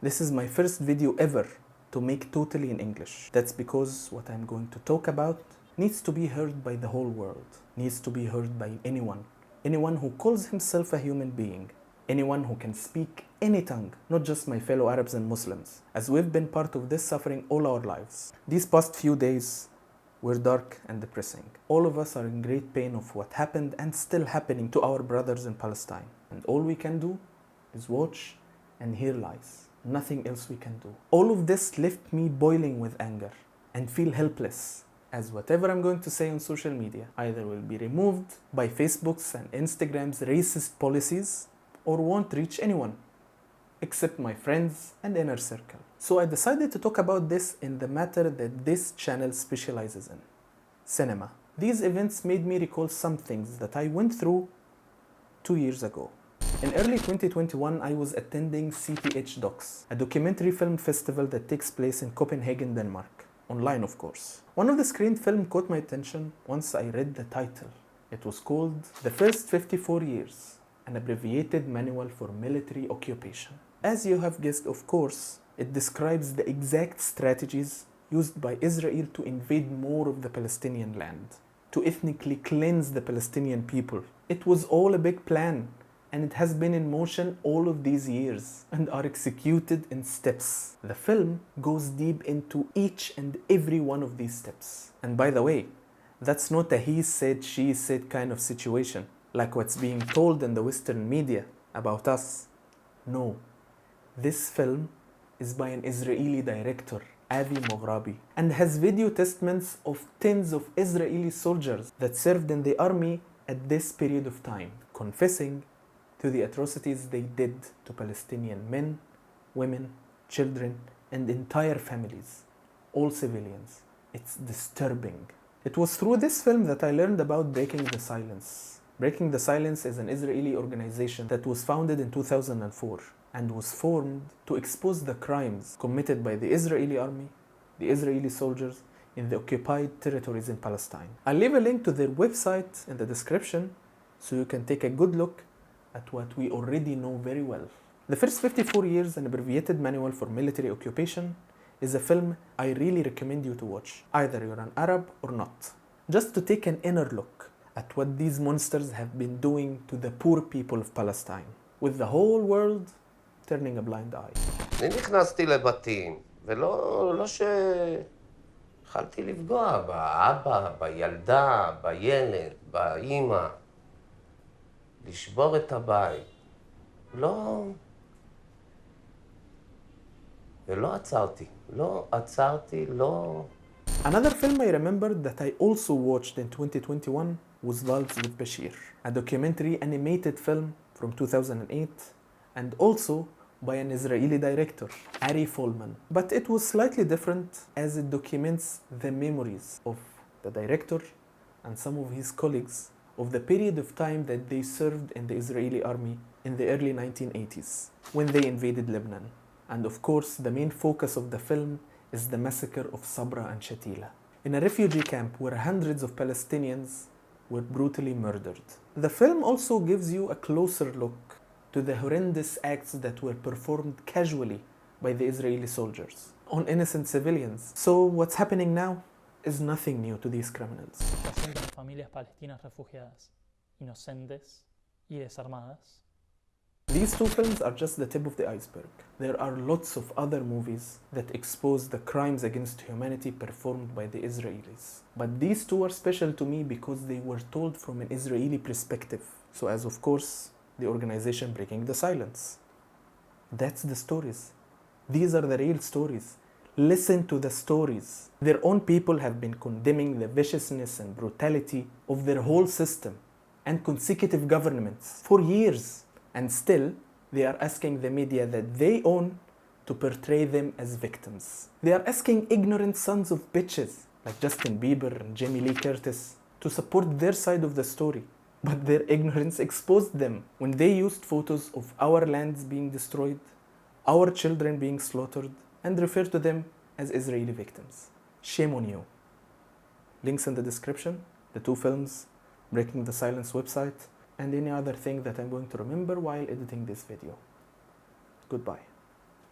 This is my first video ever to make totally in English. That's because what I'm going to talk about needs to be heard by the whole world, needs to be heard by anyone who calls himself a human being, anyone who can speak any tongue, not just my fellow Arabs and Muslims, as we've been part of this suffering all our lives. These past few days were dark and depressing. All of us are in great pain of what happened and still happening to our brothers in Palestine. And all we can do is watch and hear lies. Nothing else we can do. All of this left me boiling with anger and feel helpless, as whatever I'm going to say on social media either will be removed by Facebook's and Instagram's racist policies or won't reach anyone except my friends and inner circle. So I decided to talk about this in the matter that this channel specializes in: cinema. These events made me recall some things that I went through 2 years ago. In early 2021, I was attending CTH Docs, a documentary film festival that takes place in Copenhagen, Denmark. Online, of course. One of the screened films caught my attention once I read the title. It was called The First 54 Years, an abbreviated manual for military occupation. As you have guessed, of course, it describes the exact strategies used by Israel to invade more of the Palestinian land, to ethnically cleanse the Palestinian people. It was all a big plan, and it has been in motion all of these years and are executed in steps. The film goes deep into each and every one of these steps. And by the way, that's not a he said, she said kind of situation, like what's being told in the Western media about us. No, this film is by an Israeli director, Avi Moghrabi, and has video testaments of tens of Israeli soldiers that served in the army at this period of time, confessing to the atrocities they did to Palestinian men, women, children, and entire families, all civilians. It's disturbing. It was through this film that I learned about Breaking the Silence. Breaking the Silence is an Israeli organization that was founded in 2004 and was formed to expose the crimes committed by the Israeli army, the Israeli soldiers in the occupied territories in Palestine. I'll leave a link to their website in the description so you can take a good look at what we already know very well. The First 54 Years, an abbreviated manual for military occupation, is a film I really recommend you to watch, either you're an Arab or not, just to take an inner look at what these monsters have been doing to the poor people of Palestine, with the whole world turning a blind eye. אני נכנסתי לבתים, ולא שהתחלתי לפגוע באבא, בילדה, בילד, באמא. לשבור את הבית. ולא עצרתי. Another film I remembered that I also watched in 2021 was Valves with Bashir, a documentary animated film from 2008 and also by an Israeli director, Ari Folman. But it was slightly different as it documents the memories of the director and some of his colleagues of the period of time that they served in the Israeli army in the early 1980s, when they invaded Lebanon. And of course, the main focus of the film is the massacre of Sabra and Shatila, in a refugee camp where hundreds of Palestinians were brutally murdered. The film also gives you a closer look to the horrendous acts that were performed casually by the Israeli soldiers on innocent civilians. So what's happening now is nothing new to these criminals. Familias palestinas refugiadas, inocentes y desarmadas. These two films are just the tip of the iceberg. There are lots of other movies that expose the crimes against humanity performed by the Israelis. But these two are special to me because they were told from an Israeli perspective. So as of course, the organization Breaking the Silence. That's the stories. These are the real stories. Listen to the stories. Their own people have been condemning the viciousness and brutality of their whole system and consecutive governments for years. And still, they are asking the media that they own to portray them as victims. They are asking ignorant sons of bitches like Justin Bieber and Jamie Lee Curtis to support their side of the story. But their ignorance exposed them when they used photos of our lands being destroyed, our children being slaughtered, and refer to them as Israeli victims. Shame on you. Links in the description, the two films, Breaking the Silence website, and any other thing that I'm going to remember while editing this video. Goodbye.